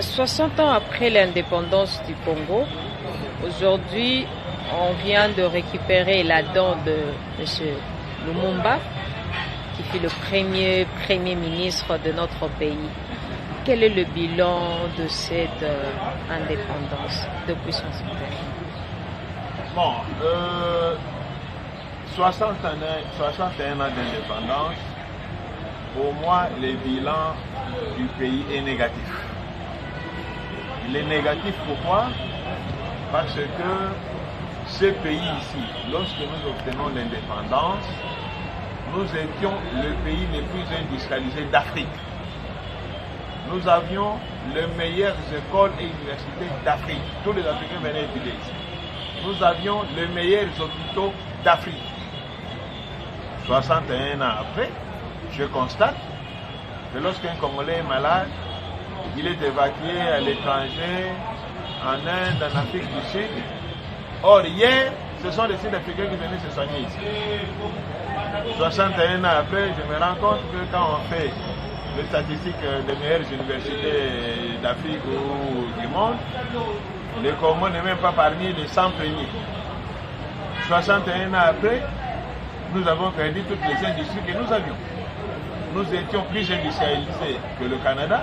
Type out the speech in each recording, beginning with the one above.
60 ans après l'indépendance du Congo, aujourd'hui, on vient de récupérer la dent de M. Lumumba, qui fut le premier ministre de notre pays. Quel est le bilan de cette indépendance depuis 60 ans? Bon, 61 ans d'indépendance, pour moi, le bilan du pays est négatif. Il est négatif pourquoi? Parce que ce pays ici, lorsque nous obtenons l'indépendance, nous étions le pays le plus industrialisé d'Afrique. Nous avions les meilleures écoles et universités d'Afrique. Tous les Africains venaient étudier ici. Nous avions les meilleurs hôpitaux d'Afrique. 61 ans après, je constate que lorsqu'un Congolais est malade, il est évacué à l'étranger, en Inde, en Afrique du Sud. Or, hier, ce sont les Sud-Africains qui venaient se soigner ici. 61 ans après, je me rends compte que quand on fait les statistiques des meilleures universités d'Afrique ou du monde, le Congo n'est même pas parmi les 100 premiers. 61 ans après, nous avons perdu toutes les industries que nous avions. Nous étions plus industrialisés que le Canada,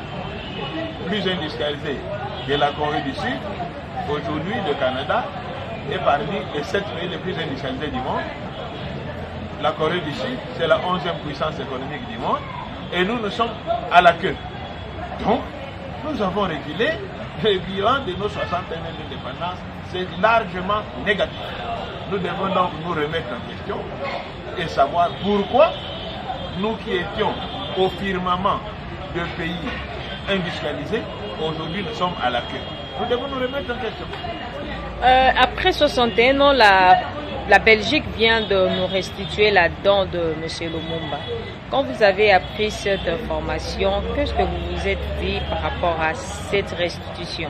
plus industrialisés que la Corée du Sud. Aujourd'hui, le Canada est parmi les 7 pays les plus industrialisés du monde. La Corée du Sud, c'est la 11e puissance économique du monde. Et nous sommes à la queue. Donc, nous avons reculé. Le bilan de nos 60 années d'indépendance, c'est largement négatif. Nous devons donc nous remettre en question et savoir pourquoi nous qui étions au firmament de pays industrialisés, aujourd'hui nous sommes à la queue. Nous devons nous remettre en question. Après 61 ans, la Belgique vient de nous restituer la dent de M. Lumumba. Quand vous avez appris cette information, qu'est-ce que vous vous êtes dit par rapport à cette restitution?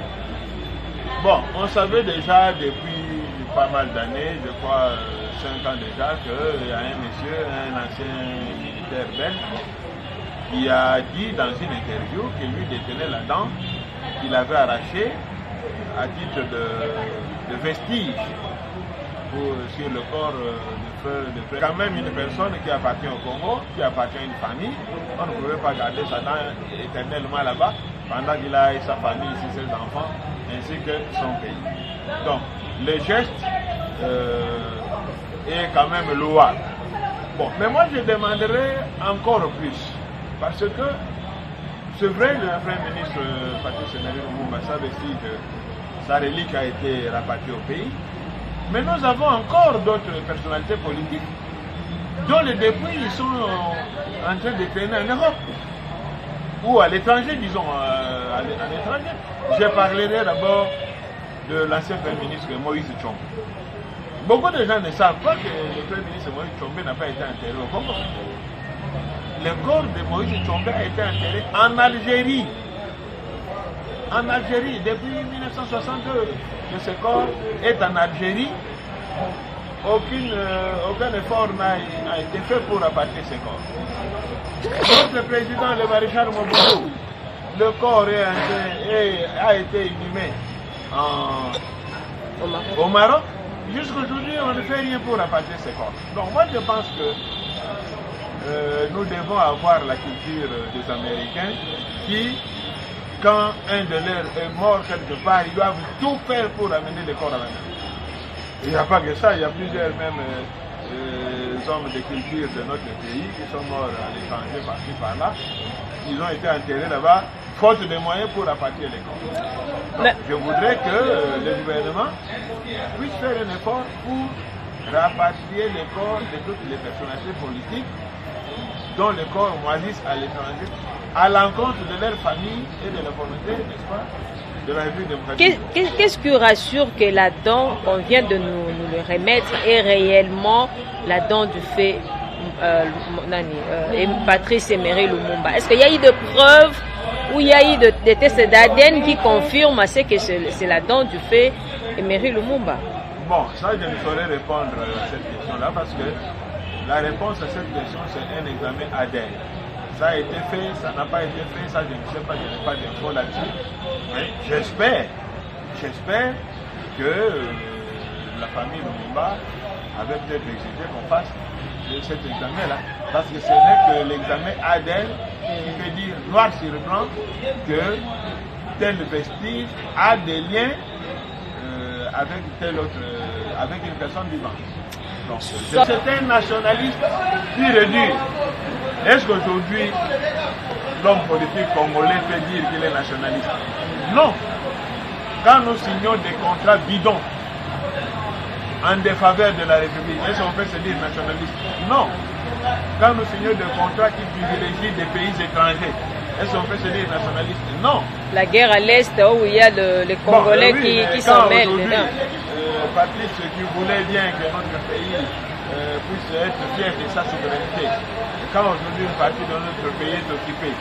Bon, on savait déjà depuis pas mal d'années, je crois 5 ans déjà, qu'il y a un monsieur, un ancien militaire belge, qui a dit dans une interview qu'il lui détenait la dent qu'il avait arrachée à titre de vestige sur le corps de frère. Quand même une personne qui appartient au Congo, qui appartient à une famille, on ne pouvait pas garder sa dent éternellement là-bas pendant qu'il a sa famille ici, ses enfants, ainsi que son pays. Donc, le geste est quand même louable. Bon, mais moi je demanderais encore plus, parce que c'est vrai, le Premier ministre Patrice Emery Lumumba savait aussi que sa relique a été rapatriée au pays. Mais nous avons encore d'autres personnalités politiques dont les dépouilles sont en train de traîner en Europe ou à l'étranger, disons, à l'étranger. Je parlerai d'abord de l'ancien Premier ministre Moïse Tshombe. Beaucoup de gens ne savent pas que le Premier ministre Moïse Tshombe n'a pas été enterré au Congo. Le corps de Moïse Tshombe a été enterré en Algérie. En Algérie, depuis 1962, que ce corps est en Algérie, aucun effort n'a été fait pour rapatrier ce corps. Notre président, le maréchal Mobutu, le corps a été inhumé au Maroc. Jusqu'aujourd'hui, on ne fait rien pour rapatrier ce corps. Donc moi, je pense que nous devons avoir la culture des Américains qui, quand un de leurs est mort quelque part, ils doivent tout faire pour amener le corps à la maison. Il n'y a pas que ça, il y a plusieurs même hommes de culture de notre pays qui sont morts à l'étranger, par-ci, par-là. Ils ont été enterrés là-bas, faute de moyens pour rapatrier les corps. Donc, je voudrais que le gouvernement puisse faire un effort pour rapatrier les corps de toutes les personnalités politiques dont les corps moisissent à l'étranger, à l'encontre de leur famille et de la volonté, n'est-ce pas, de la République démocratique. Qu'est-ce qui rassure que la dent qu'on vient de nous le remettre est réellement la dent du fait Patrice Emery Lumumba? Est-ce qu'il y a eu des preuves ou il y a eu des tests d'ADN qui confirment à ce que c'est la dent du fait Emery Lumumba? Bon, ça je ne saurais répondre à cette question-là parce que la réponse à cette question c'est un examen ADN. ça a été fait, ça n'a pas été fait, ça je ne sais pas, je n'ai pas d'infos là-dessus. Mais j'espère que la famille Lumumba avait peut-être exigé qu'on fasse cet examen-là. Parce que ce n'est que l'examen ADN qui peut dire noir sur blanc que tel vestige a des liens avec tel autre, avec une personne vivante. Donc, c'est un nationaliste pur et dur. Est-ce qu'aujourd'hui, l'homme politique congolais peut dire qu'il est nationaliste? Non. Quand nous signons des contrats bidons en défaveur de la République, est-ce qu'on peut se dire nationaliste? Non. Quand nous signons des contrats qui privilégient des pays étrangers, est-ce qu'on peut se dire nationaliste? Non. La guerre à l'Est, où il y a les Congolais qui s'en mêlent dedans. Patrice qui voulait bien que notre pays puisse être fier de sa souveraineté. Quand aujourd'hui une partie de notre pays est occupée,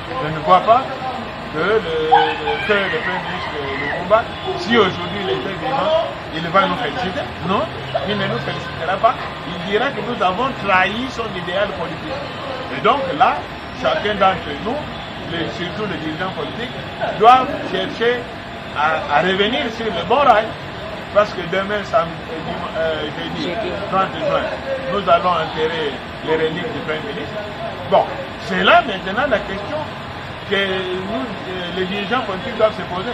je ne crois pas que le Premier ministre Lumumba, si aujourd'hui il était vivant, il va nous féliciter. Non, il ne nous félicitera pas. Il dira que nous avons trahi son idéal politique. Et donc là, chacun d'entre nous, surtout les dirigeants politiques, doivent chercher à revenir sur le bon rail. Parce que demain, jeudi 30 juin, nous allons enterrer les reliques du Premier ministre. Bon, c'est là maintenant la question que nous, les dirigeants politiques doivent se poser.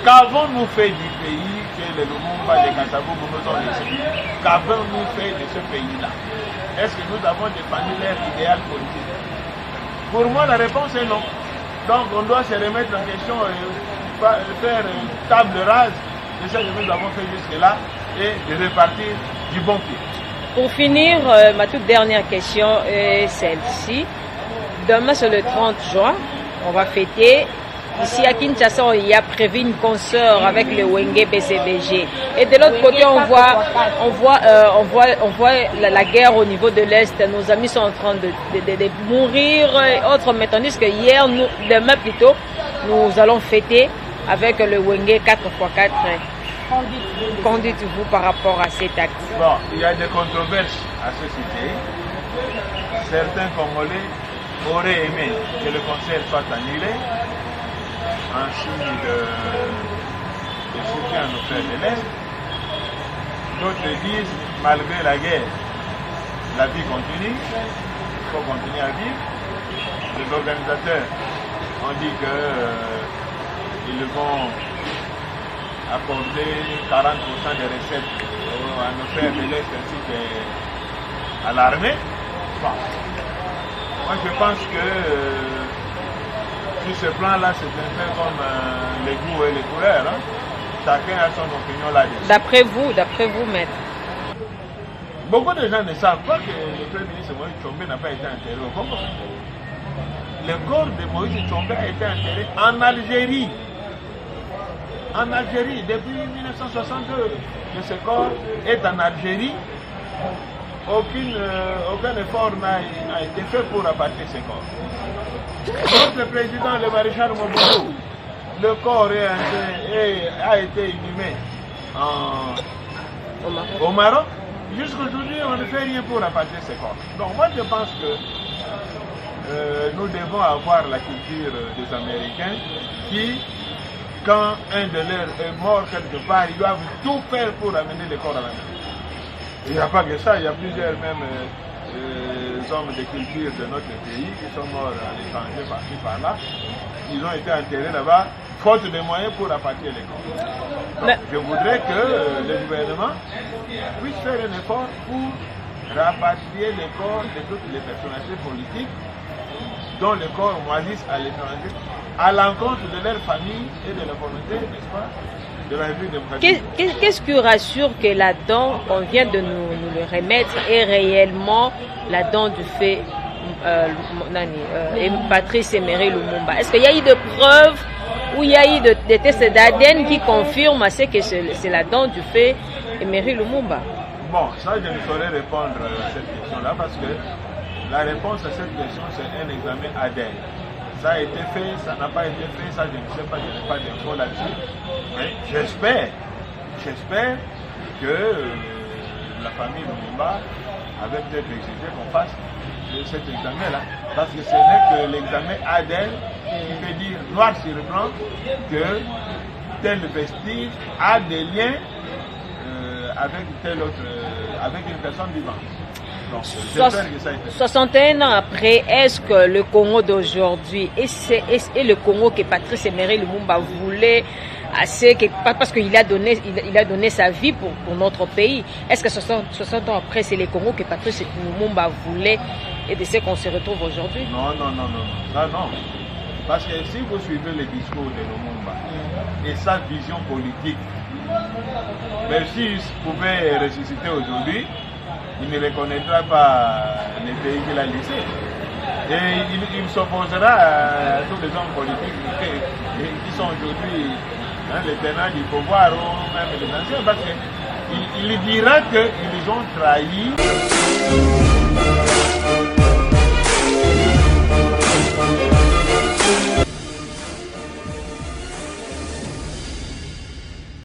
Qu'avons-nous fait du pays que les Lumumba, les Kasavubu nous ont laissé? Qu'avons-nous fait de ce pays-là? Est-ce que nous avons défendu leur idéal politique? Pour moi, la réponse est non. Donc, on doit se remettre en question et faire une table rase de ce que nous avons fait jusque-là et de repartir du bon pied. Pour finir, ma toute dernière question est celle-ci. Demain, c'est le 30 juin, on va fêter. Ici à Kinshasa, il y a prévu une concert avec le Wenge BCBG. Et de l'autre côté, on voit la guerre au niveau de l'Est. Nos amis sont en train de mourir et autres. Mais tandis que hier, demain plutôt, nous allons fêter avec le Wenge 4x4. Qu'en dites-vous par rapport à cet acte? Bon, il y a des controverses à ce sujet. Certains Congolais auraient aimé que le concert soit annulé en signe de soutien à nos frères de l'Est. D'autres disent, malgré la guerre, la vie continue, il faut continuer à vivre. Les organisateurs ont dit qu'ils vont accorder 40% des recettes à nos frères de l'Est ainsi qu'à l'armée. Bon. Moi je pense que sur ce plan-là, c'est un peu comme les goûts et les couleurs. Hein. Chacun a son opinion là-dessus. D'après vous, maître? Beaucoup de gens ne savent pas que le Premier ministre Moïse Tshombe n'a pas été enterré au Congo. Le corps de Moïse Tshombe a été enterré en Algérie. En Algérie, depuis 1962, que ce corps est en Algérie. Aucun effort n'a été fait pour rapatrier ce corps. Notre président, le maréchal Mobutu, le corps a été inhumé au Maroc. Jusqu'aujourd'hui, on ne fait rien pour rapatrier ce corps. Donc moi, je pense que nous devons avoir la culture des Américains qui, quand un de leurs est mort quelque part, ils doivent tout faire pour amener le corps à l'Amérique. Il n'y a pas que ça, il y a plusieurs même hommes de culture de notre pays qui sont morts à l'étranger par-ci par-là. Ils ont été enterrés là-bas, faute de moyens pour rapatrier les corps. Donc, je voudrais que le gouvernement puisse faire un effort pour rapatrier les corps de toutes les personnalités politiques dont les corps moisissent à l'étranger, à l'encontre de leur famille et de la volonté, n'est-ce pas, de la République démocratique. Qu'est-ce qui rassure que la dent qu'on vient de nous le remettre est réellement la dent du fait Patrice Emery Lumumba? Est-ce qu'il y a eu de preuves ou il y a eu des tests d'ADN qui confirment à ce que c'est la dent du fait Emery Lumumba? Bon, ça je ne saurais répondre à cette question-là parce que la réponse à cette question c'est un examen ADN. Ça a été fait, ça n'a pas été fait, ça je ne sais pas, je n'ai pas d'infos là-dessus. Mais j'espère que la famille Lumumba avait peut-être exigé qu'on fasse cet examen-là. Parce que ce n'est que l'examen ADN qui peut dire noir sur blanc que tel vestige a des liens avec tel autre, avec une personne vivante. Donc, j'espère que ça a été. 61 ans après, est-ce que le Congo d'aujourd'hui et le Congo que Patrice Emery Lumumba voulait parce qu'il a donné sa vie pour notre pays, est-ce que 60 ans après, c'est le Congo que Patrice Lumumba voulait et de ce qu'on se retrouve aujourd'hui? Non, ça non. Parce que si vous suivez le discours de Lumumba et sa vision politique, même s'il pouvait ressusciter aujourd'hui, il ne reconnaîtra pas les pays qu'il a laissés. Et il s'opposera à tous les hommes politiques qui sont aujourd'hui les tenants du pouvoir ou même les anciens, parce qu'il dira qu'ils ont trahi.